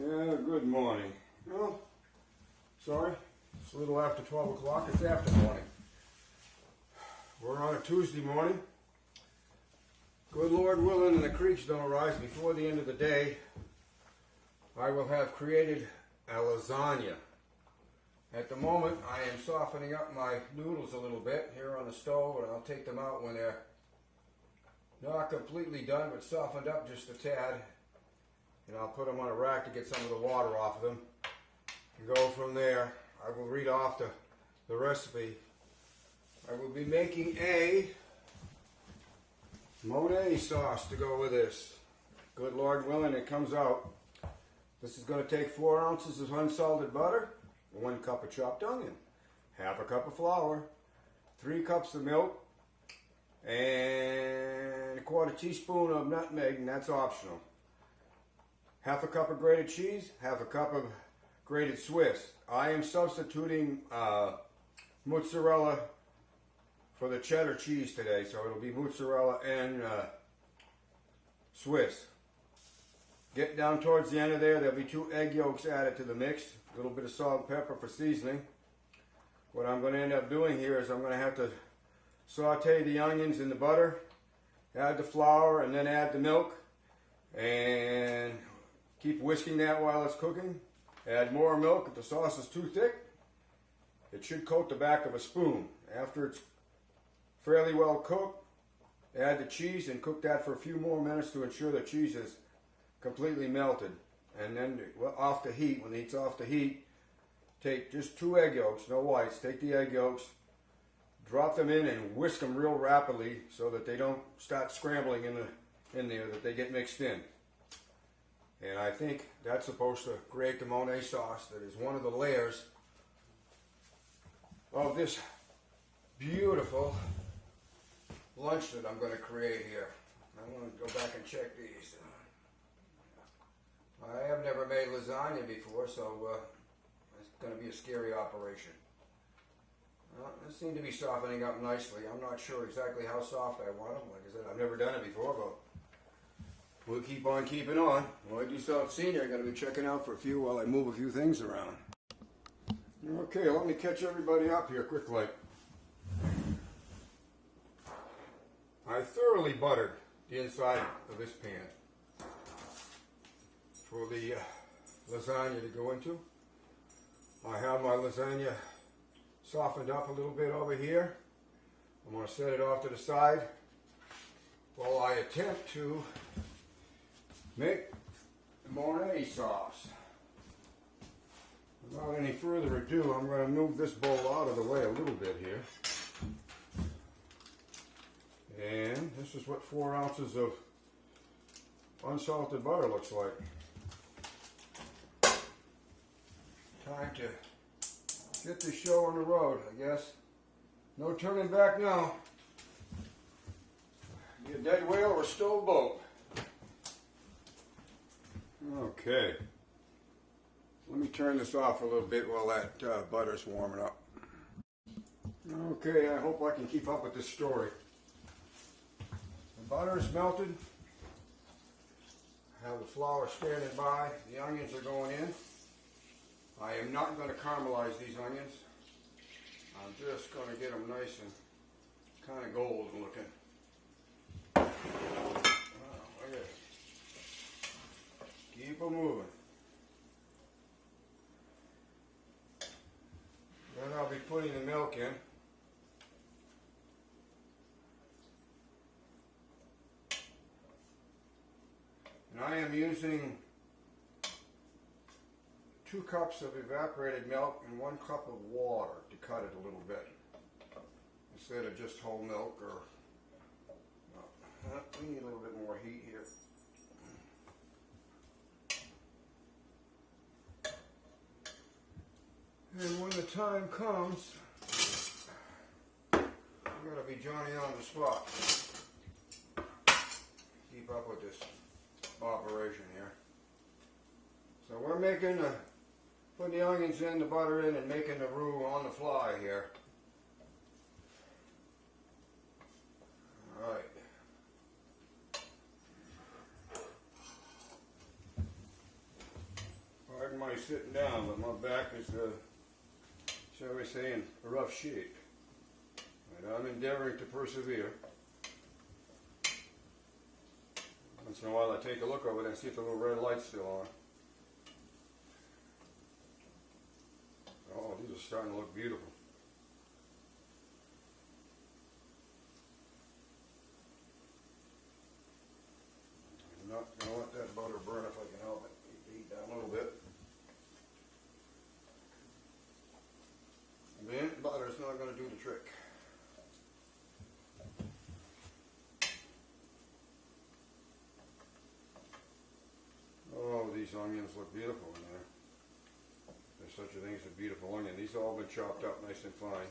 Yeah, good morning. Well, sorry, it's a little after 12 o'clock. It's after morning. We're on a Tuesday morning. Good Lord willing and the creeks don't rise before the end of the day, I will have created a lasagna. At the moment, I am softening up my noodles a little bit here on the stove, and I'll take them out when they're not completely done, but softened up just a tad. And I'll put them on a rack to get some of the water off of them and go from there. I will read off the recipe. I will be making a Mornay sauce to go with this. Good Lord willing, it comes out. This is going to take 4 ounces of unsalted butter, 1 cup of chopped onion, half a cup of flour, 3 cups of milk, and a 1/4 teaspoon of nutmeg, and that's optional. Half a cup of grated cheese, half a cup of grated Swiss. I am substituting mozzarella for the cheddar cheese today, so it'll be mozzarella and Swiss. Get down towards the end of there, there'll be 2 egg yolks added to the mix, a little bit of salt and pepper for seasoning. What I'm going to end up doing here is I'm going to have to saute the onions in the butter, add the flour, and then add the milk, and keep whisking that while it's cooking. Add more milk. If the sauce is too thick, it should coat the back of a spoon. After it's fairly well cooked, add the cheese and cook that for a few more minutes to ensure the cheese is completely melted. And then off the heat, when the heat's off the heat, take just 2 egg yolks, no whites. Take the egg yolks, drop them in and whisk them real rapidly so that they don't start scrambling in there, that they get mixed in. And I think that's supposed to create the Mornay sauce that is one of the layers of this beautiful lunch that I'm going to create here. I want to go back and check these. I have never made lasagna before, so it's going to be a scary operation. They seem to be softening up nicely. I'm not sure exactly how soft I want them. Like I said, I've never done it before, but we'll keep on keeping on. Well, I do South Senior. I'm going to be checking out for a few while I move a few things around. Okay, let me catch everybody up here quickly. I thoroughly buttered the inside of this pan for the lasagna to go into. I have my lasagna softened up a little bit over here. I'm going to set it off to the side while I attempt to make the Mornay sauce. Without any further ado, I'm going to move this bowl out of the way a little bit here. And this is what 4 ounces of unsalted butter looks like. Time to get this show on the road, I guess. No turning back now. Be a dead whale or a stove boat. Okay. Let me turn this off a little bit while that butter's warming up. Okay, I hope I can keep up with this story. The butter is melted. I have the flour standing by. The onions are going in. I am not going to caramelize these onions. I'm just going to get them nice and kind of golden looking. Wow, look at it. Keep them moving. Then I'll be putting the milk in. And I am using 2 cups of evaporated milk and 1 cup of water to cut it a little bit, instead of just whole milk. Or we need a little bit more heat here. And when the time comes, I'm going to be Johnny on the spot. Keep up with this operation here. So we're making putting the onions in, the butter in, and making the roux on the fly here. All right. sitting down, but my back is, shall we say, in rough shape. And I'm endeavoring to persevere. Once in a while I take a look over there and see if the little red light's still on. Oh, these are starting to look beautiful. I'm not going to let that butter burn if I can help it. Heat down a little bit. Mint butter is not going to do the trick. Oh, these onions look beautiful in there. There's such a thing as a beautiful onion. These have all been chopped up nice and fine.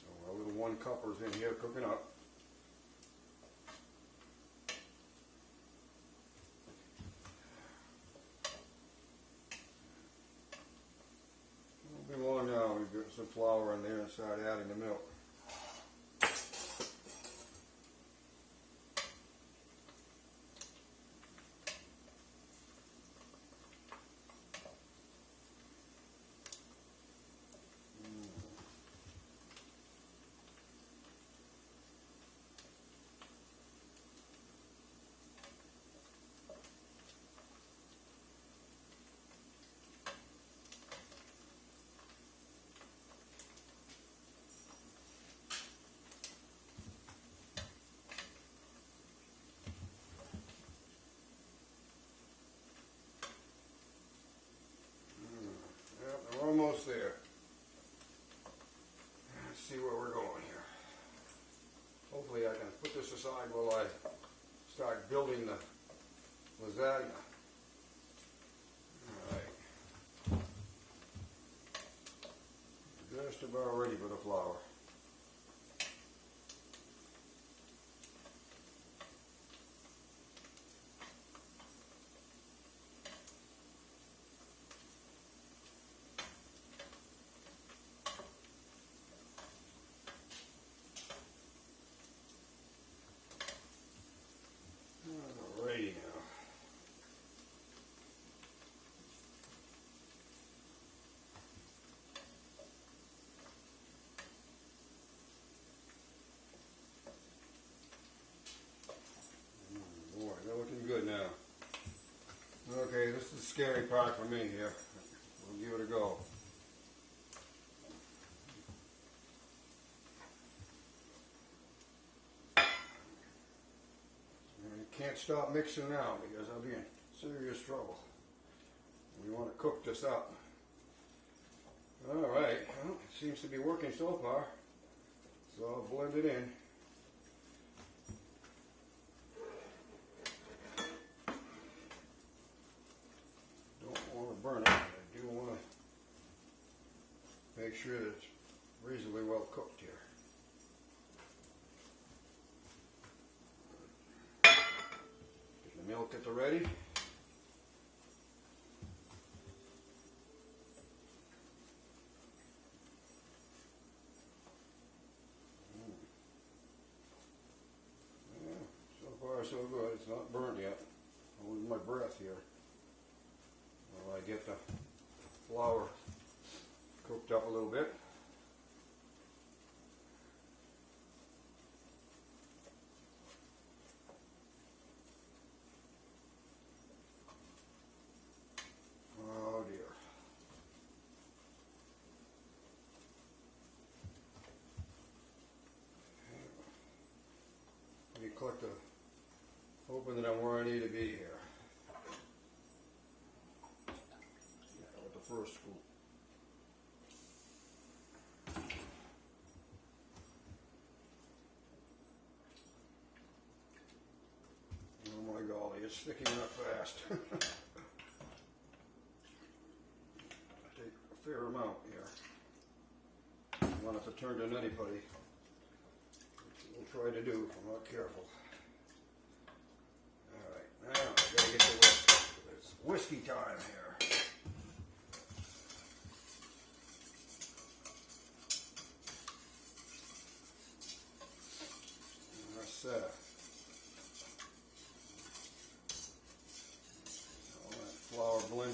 So our little 1 cupper's in here cooking up. It won't be long now. We've got some flour in there and start adding the milk. Almost there. Let's see where we're going here. Hopefully I can put this aside while I start building the lasagna. Alright. Just about ready for the flour. Good now. Okay, this is the scary part for me here. We'll give it a go. You can't stop mixing now because I'll be in serious trouble. We want to cook this up. Alright, well, it seems to be working so far. So I'll blend it in. Burn it. I do want to make sure that it's reasonably well cooked here. Get the milk at the ready. Yeah, so far so good. It's not burnt yet. I'm holding my breath here. I get the flour cooked up a little bit. Oh dear. Let me click the, hoping that I'm where I need to be here. First scoop. Oh my golly, it's sticking up fast. I take a fair amount here. I want it to turn to nutty putty. We'll try to do if I'm not careful. Alright, now I gotta get the whisk. It's whiskey time here.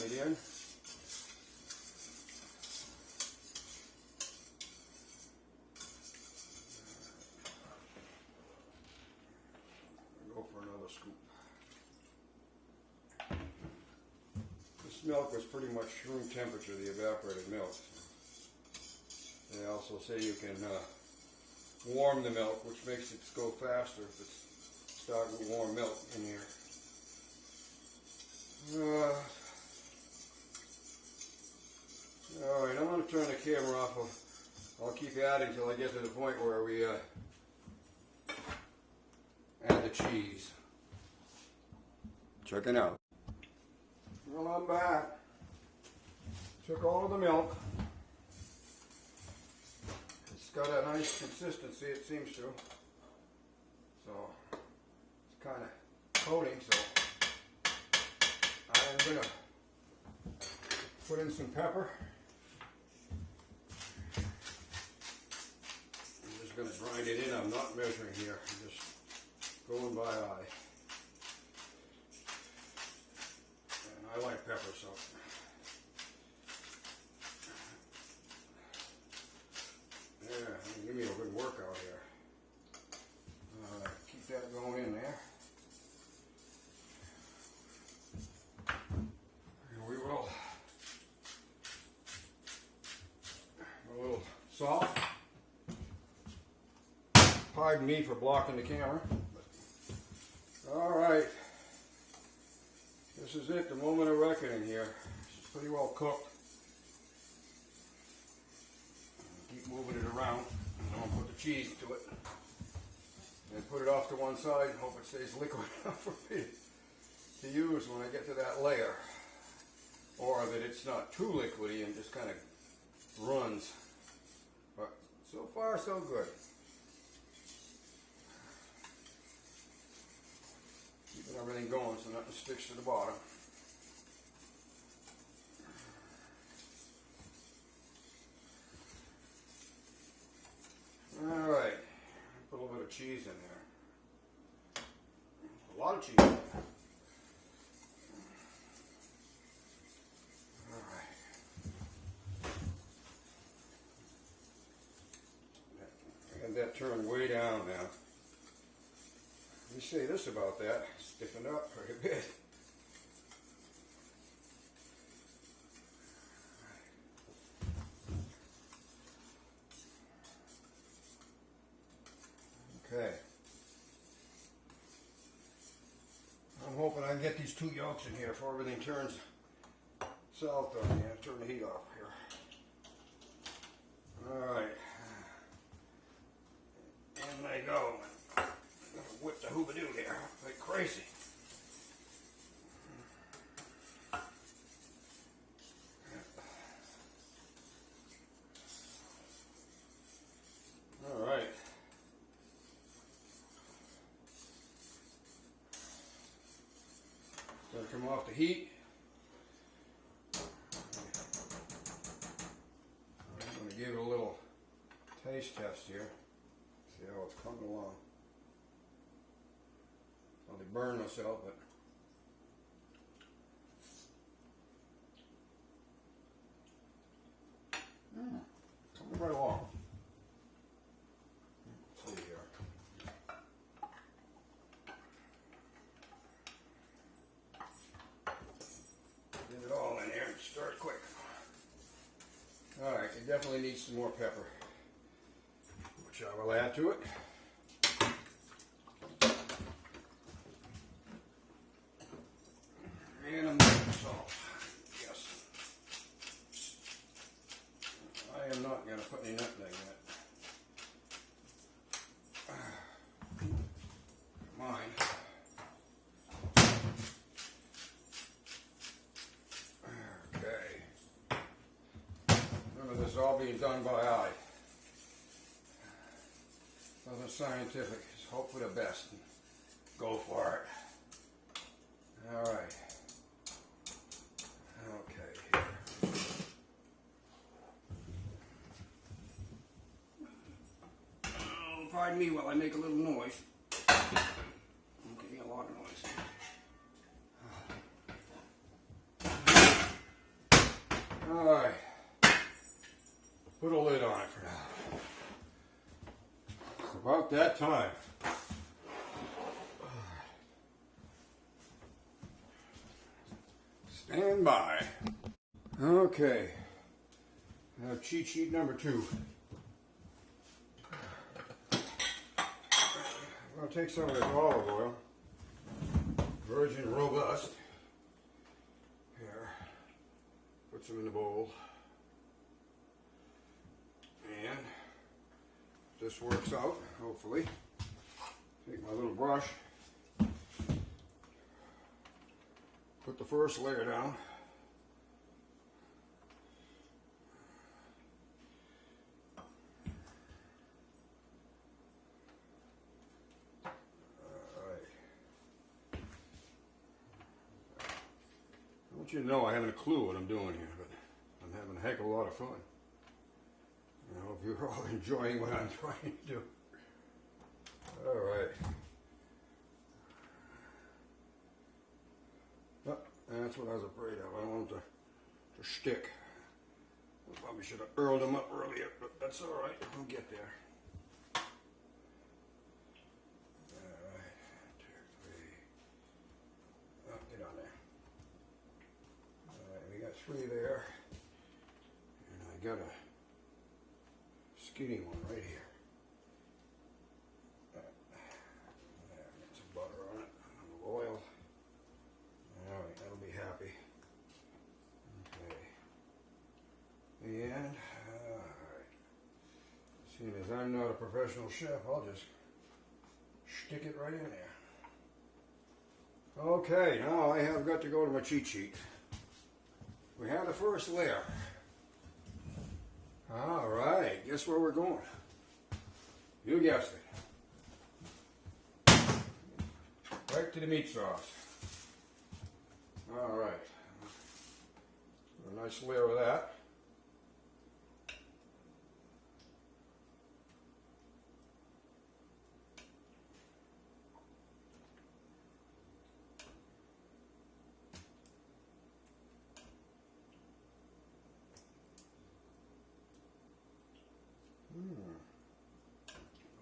grind it in. Go for another scoop. This milk was pretty much room temperature, the evaporated milk. They also say you can warm the milk, which makes it go faster if it's starting with warm milk in here. Alright, I'm going to turn the camera off. I'll keep adding until I get to the point where we add the cheese. Check it out. Well, I'm back. Took all of the milk. It's got a nice consistency, it seems to. So, it's kind of coating, so I'm going to put in some pepper. I'm just going to grind it in. I'm not measuring here. I'm just going by eye. And I like pepper, so. Yeah, give me a good workout here. Keep that going in there. And we will. A little salt. Pardon me for blocking the camera. All right. This is it, the moment of reckoning here. It's pretty well cooked. Keep moving it around. And I'll put the cheese to it. And put it off to one side and hope it stays liquid enough for me to use when I get to that layer. Or that it's not too liquidy and just kind of runs. But so far, so good. Keeping everything going so nothing sticks to the bottom. Alright, put a little bit of cheese in there. A lot of cheese in there. Alright. And that turned way down now. Let me say this about that, stiffened up quite a bit. Okay. I'm hoping I can get these 2 yolks in here before everything turns south on me. Turn the heat off here. Alright. In they go. Whip the hoobadoo here like crazy. Alright. Gonna come off the heat. I'm gonna give it a little taste test here. See how it's coming along. I'll burn myself, but coming right along. Let's see here. Get it all in here and stir it quick. Alright, it definitely needs some more pepper, which I will add to it. And a little salt. Yes. I am not going to put any nutmeg in it. Mine. Okay. Remember, this is all being done by eye. Nothing scientific. Just hope for the best. Go for it. All right. Okay. Oh, pardon me while I make a little noise. Okay, a lot of noise. Alright. Put a lid on it for now. It's about that time. Stand by. Okay. Now cheat sheet number 2. I'm going to take some of this olive oil. Virgin Robust. Here. Put some in the bowl. And if this works out, hopefully. Take my little brush. Put the first layer down. I want you to know I haven't a clue what I'm doing here, but I'm having a heck of a lot of fun. I hope you're all enjoying what I'm trying to do. All right. Oh, that's what I was afraid of. I don't want them to stick. I probably should have earled them up earlier, but that's all right. We'll get there. All right. 2, 3. Oh, get on there. We got 3 there, and I got a skinny one right here. There, get some butter on it, a little oil. All right, that'll be happy. Okay, and all right. Seeing as I'm not a professional chef, I'll just stick it right in there. Okay, now I have got to go to my cheat sheet. We have the first layer. All right, guess where we're going? You guessed it. Right to the meat sauce. All right. A nice layer of that.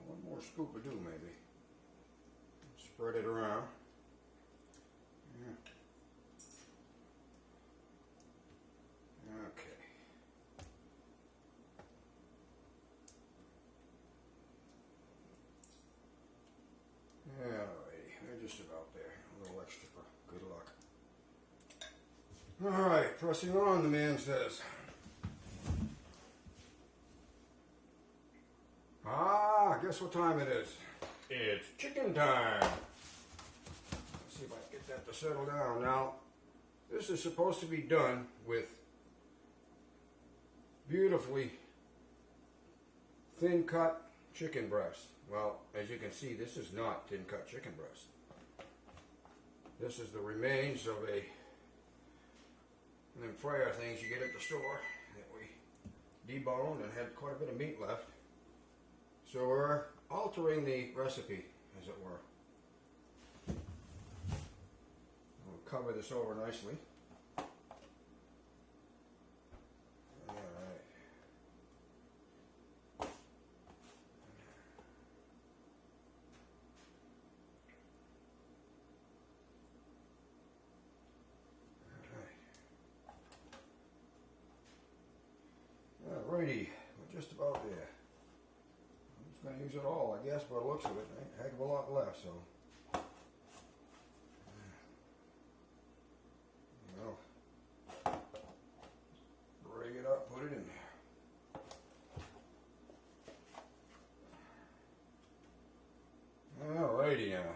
One more scoop will do, maybe. Spread it around. Yeah. Okay. Alrighty, we're just about there. A little extra for good luck. Alright, pressing on, the man says. Guess what time it is? It's chicken time. Let's see if I can get that to settle down. Now, this is supposed to be done with beautifully thin cut chicken breast. Well, as you can see, this is not thin cut chicken breast. This is the remains of them fryer things you get at the store that we deboned and had quite a bit of meat left. So we're altering the recipe, as it were. We'll cover this over nicely. Alright. Alrighty, we're just about there. Going to use it all, I guess, by the looks of it. A heck of a lot left, so. Well, break it up, put it in there. Alrighty now.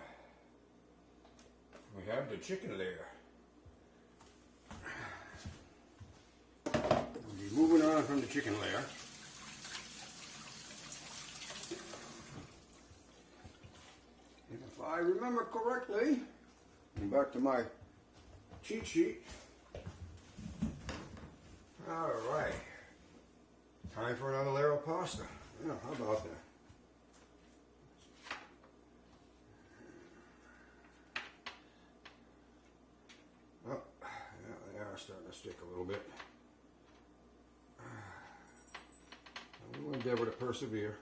We have the chicken layer. We'll be moving on from the chicken layer. If I remember correctly, and back to my cheat sheet. All right, time for another layer of pasta. Yeah, how about that? Oh, yeah, they are starting to stick a little bit. endeavor to persevere.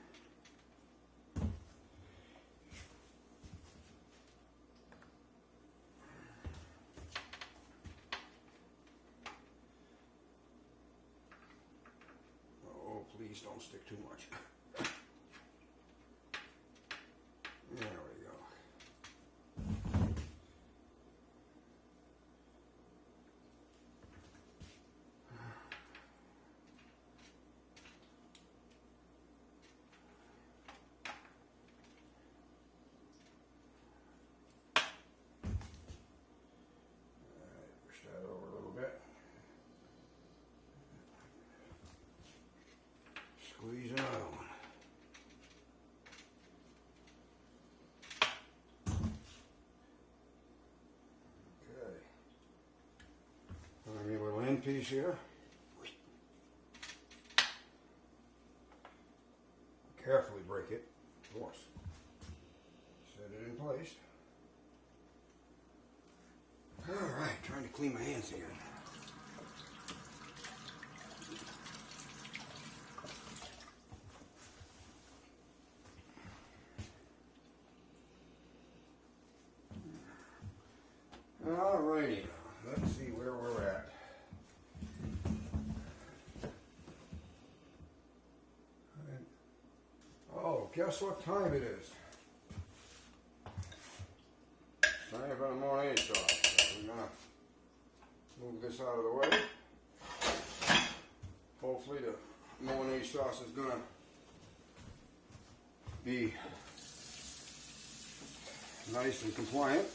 Oh, please don't stick too much. There we go. Push that over a little bit. Squeeze another one. Okay. Give me a little end piece here. Carefully break it, of course. Set it in place. Alright, trying to clean my hands again. Alrighty, let's see where we're at. Oh, guess what time it is? It's time for the Mornay sauce. So we're gonna move this out of the way. Hopefully the Mornay sauce is gonna be nice and compliant.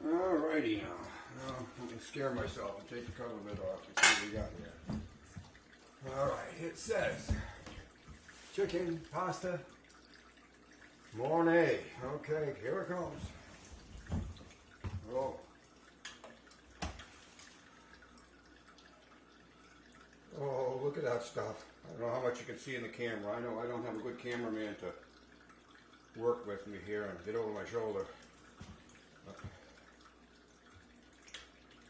Alrighty now. Now I can scare myself and take the cover lid off and see what we got here. Alright, it says chicken, pasta, Mornay. Okay, here it comes. Oh. Oh, look at that stuff. I don't know how much you can see in the camera. I know I don't have a good cameraman to work with me here and get over my shoulder.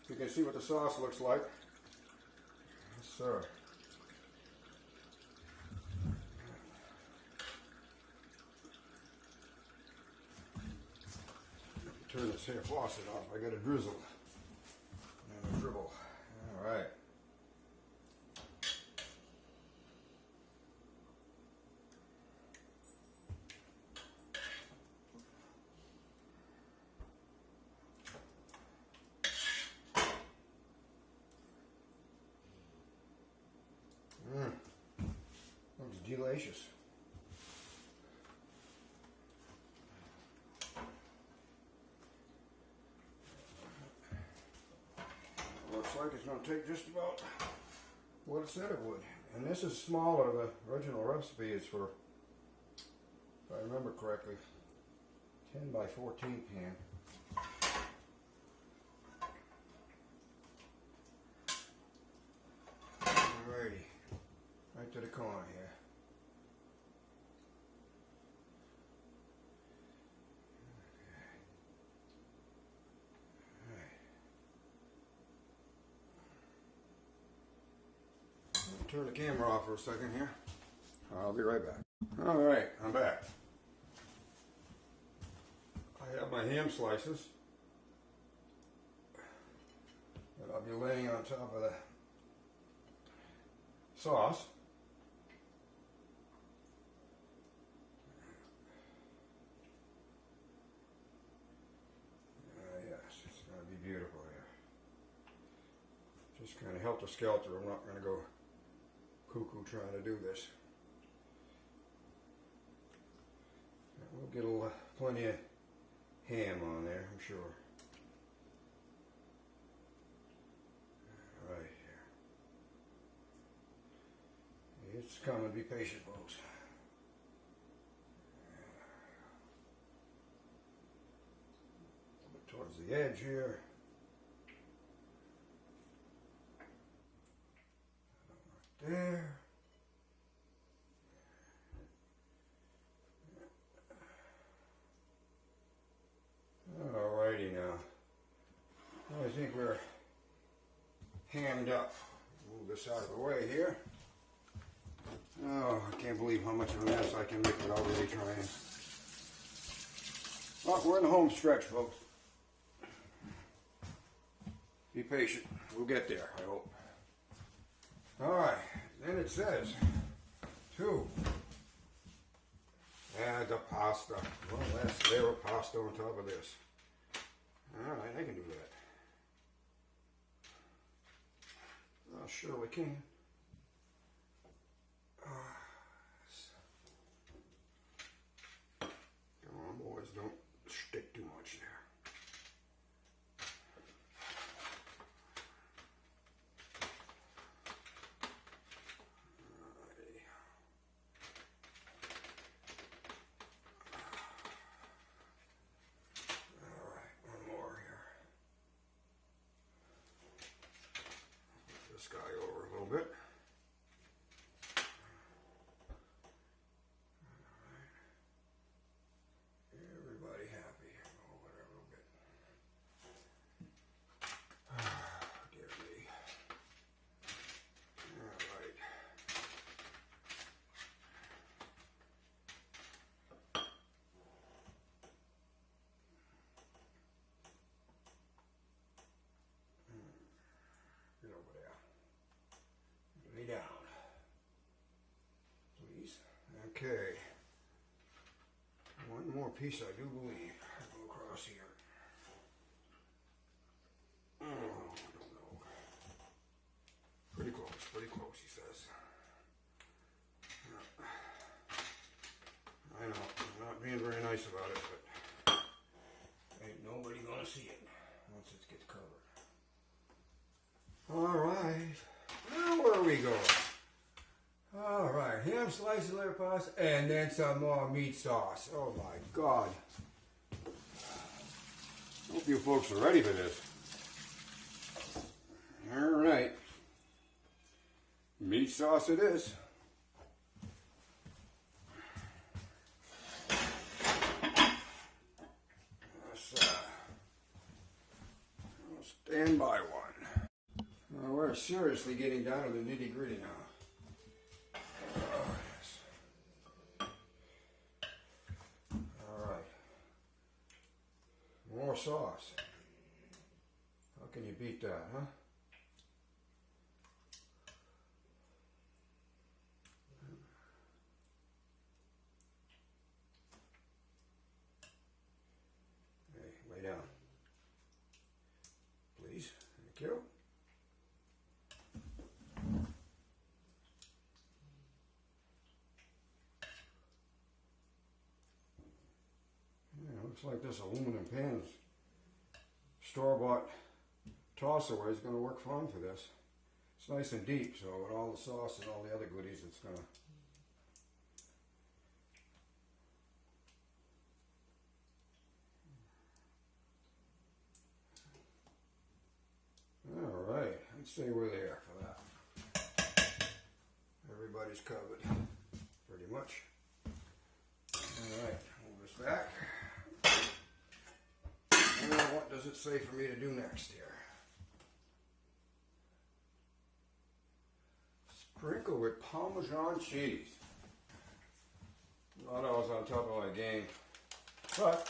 You can see what the sauce looks like. Yes, sir. Turn this here faucet off. I got a drizzle and a dribble. All right. Looks delicious. Looks like it's going to take just about what it said it would. And this is smaller. The original recipe is for, if I remember correctly, 10 by 14 pan. Alrighty, right to the corner here. Turn the camera off for a second here. I'll be right back. Alright, I'm back. I have my ham slices that I'll be laying on top of the sauce. Yes, it's going to be beautiful here. Just kind of helter-skelter. I'm not going to go cuckoo trying to do this. We'll get plenty of ham on there, I'm sure. Right here. It's coming. Be patient, folks. A bit towards the edge here. Right there. here. Oh, I can't believe how much of a mess I can make without really trying. Well, we're in the home stretch, folks. Be patient. We'll get there, I hope. Alright, then it says to add the pasta. One last layer of pasta on top of this. Alright, I can do that. I surely can. Come on, boys, don't stick too much there. Guy over a little bit. Everybody happy over there a little bit. Dear me. All right. Get over there. Lay down, please. Okay. One more piece, I do believe. I'll go across here. Oh, I don't know. Pretty close, he says. Yeah. I know, I'm not being very nice about it, but ain't nobody gonna see it once it gets covered. All right. Now where are we going? Alright, ham slices, layer pasta, and then some more meat sauce. Oh my God. Hope you folks are ready for this. Alright. Meat sauce it is. I'll stand by one. Now we're seriously getting down to the nitty gritty now. Oh, yes. Alright. More sauce. How can you beat that, huh? Hey, lay down. Please. Thank you. Looks like this aluminum pan, store-bought toss-away, is going to work fine for this. It's nice and deep, so with all the sauce and all the other goodies, it's going to... Alright, I'd say we're there for that. Everybody's covered, pretty much. Alright, move this back. Now, what does it say for me to do next here? Sprinkle with Parmesan cheese. Not always on top of my game, but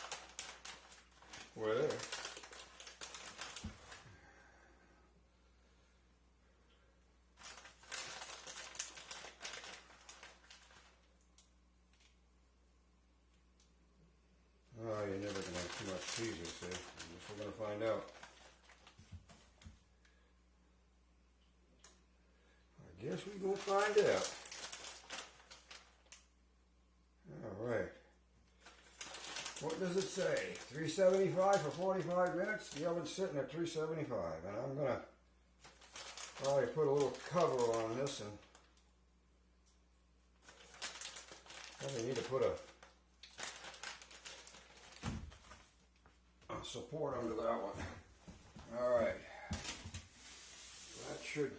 we're there. Oh, you're never going to have too much cheese, you see. I guess we're going to find out. I guess we're going to find out. Alright. What does it say? 375 for 45 minutes? The oven's sitting at 375. And I'm going to probably put a little cover on this and probably need to put a support under that one. Alright. That should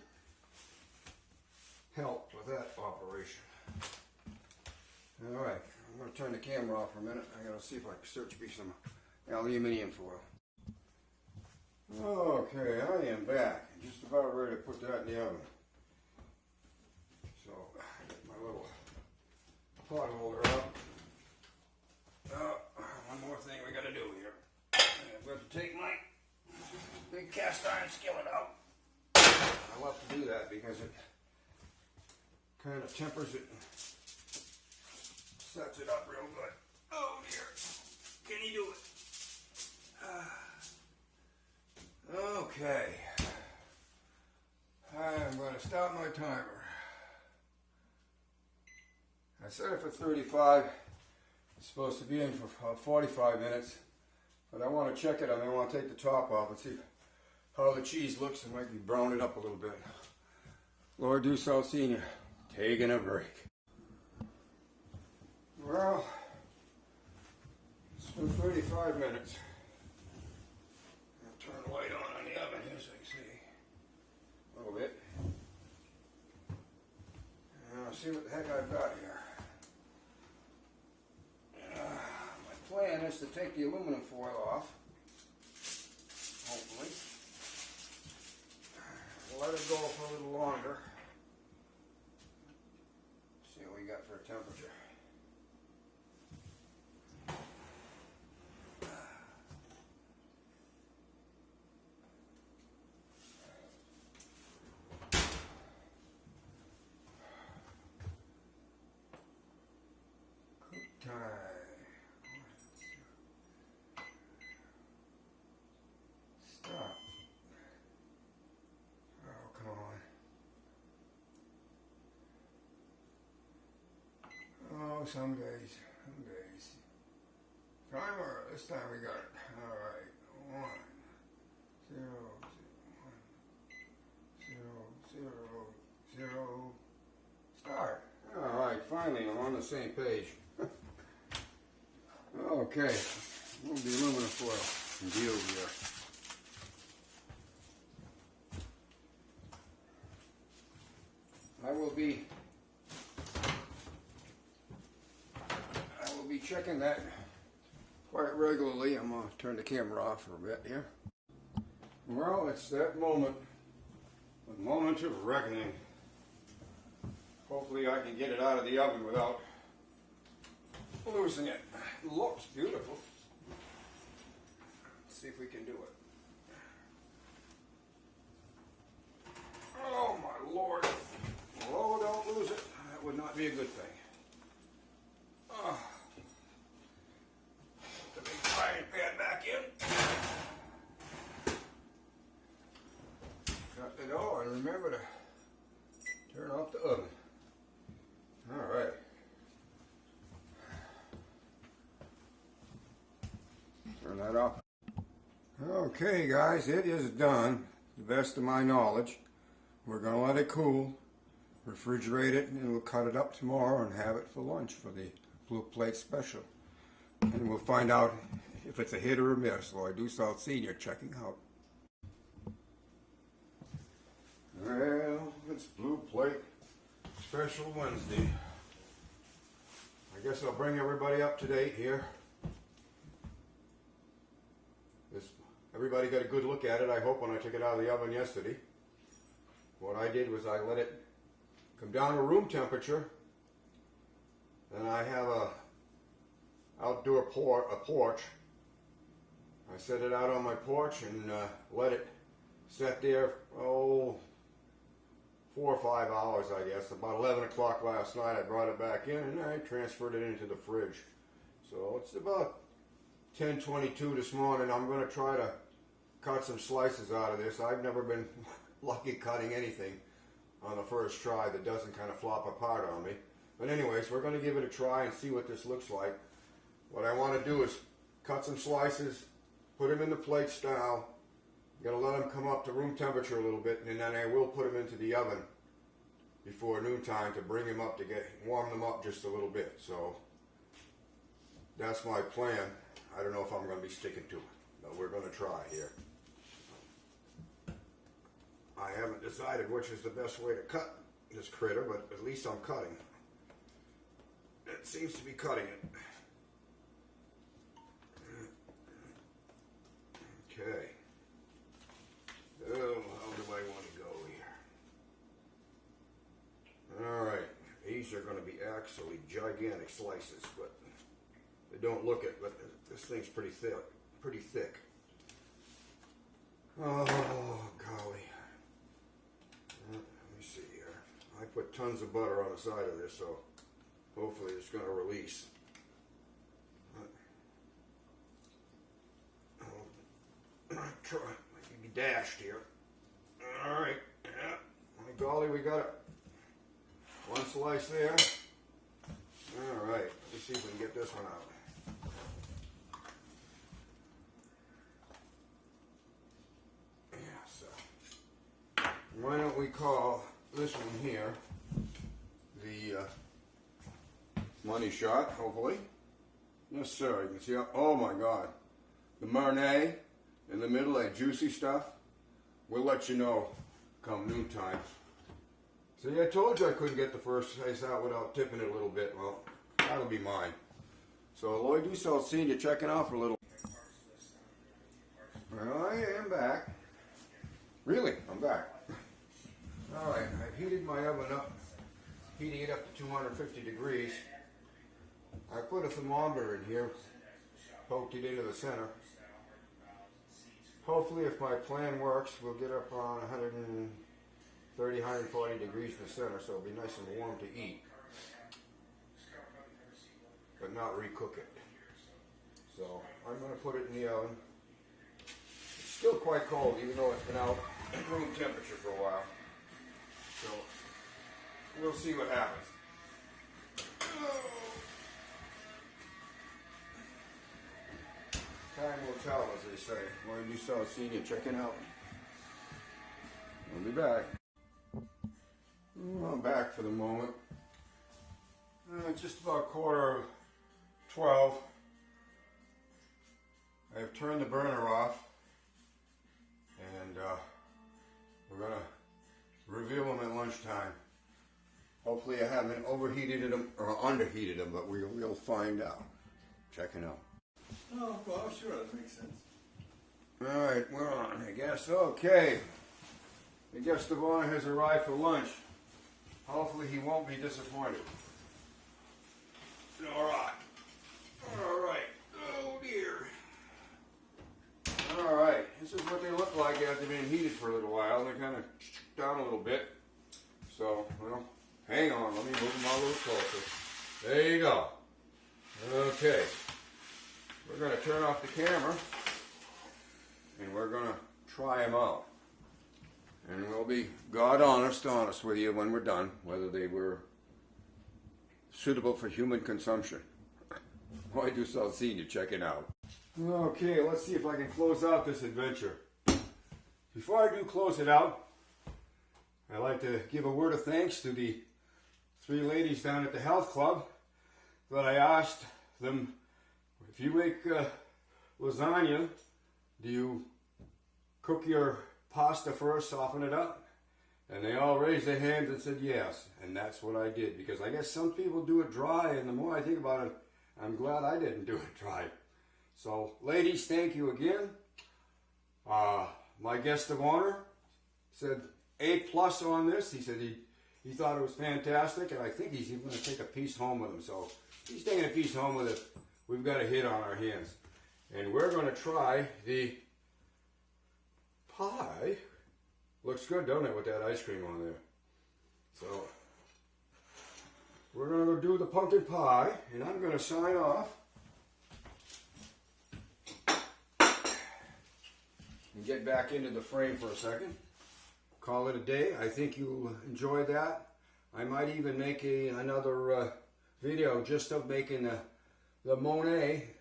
help with that operation. Alright, I'm going to turn the camera off for a minute. I got to see if I can search me some aluminium foil. Okay, I am back. Just about ready to put that in the oven. pot holder out. One more thing we gotta do here. I've got to take my big cast iron skillet out. I love to do that because it kind of tempers it and sets it up real good. Oh dear. Can you do it? Okay. I'm going to stop my timer. I set it for 35. It's supposed to be in for 45 minutes. But I want to check it. I want to take the top off and see how the cheese looks. It might be brown it up a little bit. Lord do Senior, taking a break. Well, it's been 35 minutes. I'll turn the light on the oven here so you can see a little bit. And I'll see what the heck I've got here. My plan is to take the aluminum foil off, hopefully. Let it go for a little longer. See what we got for a temperature. Cook time. Stop. Oh, come on. Oh, some days. Timer, this time we got it. All right. 1, 0, 1, 0, 0, 0. Start. All right, finally I'm on the same page. Okay, move the aluminum foil and deal here. I will be checking that quite regularly. I'm going to turn the camera off for a bit here. Well, it's that moment, the moment of reckoning. Hopefully I can get it out of the oven without losing it. It looks beautiful. Let's see if we can do it. Oh my Lord. Oh, don't lose it. That would not be a good thing. Oh. Put the big frying pan back in. Cut it all and remember to turn off the oven. All right. Turn that off. Okay, guys, it is done. To the best of my knowledge. We're going to let it cool, refrigerate it, and we'll cut it up tomorrow and have it for lunch for the Blue Plate Special. And we'll find out if it's a hit or a miss. Lord do Senior checking out. Well, it's Blue Plate Special Wednesday. I guess I'll bring everybody up to date here. Everybody got a good look at it, I hope, when I took it out of the oven yesterday. What I did was I let it come down to room temperature. Then I have a outdoor porch. I set it out on my porch and let it set there, 4 or 5 hours, I guess. About 11 o'clock last night I brought it back in and I transferred it into the fridge. So it's about 10:22 this morning. I'm going to try to cut some slices out of this. I've never been lucky cutting anything on the first try that doesn't kind of flop apart on me. But anyways, we're going to give it a try and see what this looks like. What I want to do is cut some slices, put them in the plate style. I'm going to let them come up to room temperature a little bit, and then I will put them into the oven before noontime to bring them up to warm them up just a little bit. So that's my plan. I don't know if I'm going to be sticking to it, but we're going to try here. I haven't decided which is the best way to cut this critter, but at least I'm cutting. It seems to be cutting it. Okay. Oh, how do I want to go here? All right. Piece these are going to be actually gigantic slices, but they don't look it, but this thing's pretty thick. Pretty thick. Oh, golly. Let me see here. I put tons of butter on the side of this, so hopefully it's going to release. Try. Might be dashed here. All right. Yeah. My golly, we got it. One slice there. All right. Let's see if we can get this one out. Why don't we call this one here the money shot, hopefully. Yes, sir. You can see, oh my God. The Mornay in the middle, that juicy stuff. We'll let you know come noontime. See, I told you I couldn't get the first slice out without tipping it a little bit. Well, that'll be mine. So, Lloyd Du Salt Senior checking out for a little. Well, I am back. Really, I'm back. Alright, I've heated my oven up, heating it up to 250 degrees. I put a thermometer in here, poked it into the center. Hopefully, if my plan works, we'll get up on 130, 140 degrees in the center, so it'll be nice and warm to eat. But not recook it. So, I'm going to put it in the oven. It's still quite cold, even though it's been out at room temperature for a while. So, we'll see what happens. Time will tell, as they say. Mornay Du Salt Senior checking out. We'll be back. I'm back for the moment. Just about 11:45. I've turned the burner off. And we're going to reveal them at lunchtime. Hopefully I haven't overheated them or underheated them, but we'll find out. Checking out. Oh, well, sure, that makes sense. Alright, we're on, I guess. Okay. The guest of honor has arrived for lunch. Hopefully he won't be disappointed. Alright. Alright. Oh dear. Alright, this is what they look like after being heated for a little while. They're kind of down a little bit. So, well, hang on. Let me move them a little closer. There you go. Okay. We're going to turn off the camera. And we're going to try them out. And we'll be God honest with you when we're done, whether they were suitable for human consumption. Mornay Du Salt Senior checking out. Okay, let's see if I can close out this adventure. Before I do close it out, I'd like to give a word of thanks to the 3 ladies down at the health club that I asked them, if you make lasagna, do you cook your pasta first, soften it up? And they all raised their hands and said yes. And that's what I did, because I guess some people do it dry, and the more I think about it, I'm glad I didn't do it dry. So, ladies, thank you again. My guest of honor said A+ on this. He said he thought it was fantastic, and I think he's even going to take a piece home with him. So, he's taking a piece home with it. We've got a hit on our hands. And we're going to try the pie. Looks good, don't it, with that ice cream on there. So, we're going to go do the pumpkin pie, and I'm going to sign off. And get back into the frame for a second. Call it a day. I think you'll enjoy that. I might even make another video just of making the Mornay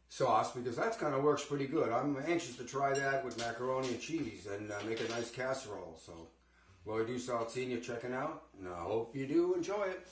sauce, because that kind of works pretty good. I'm anxious to try that with macaroni and cheese and make a nice casserole. So, Mornay Du Salt Senior checking out, and I hope you do enjoy it.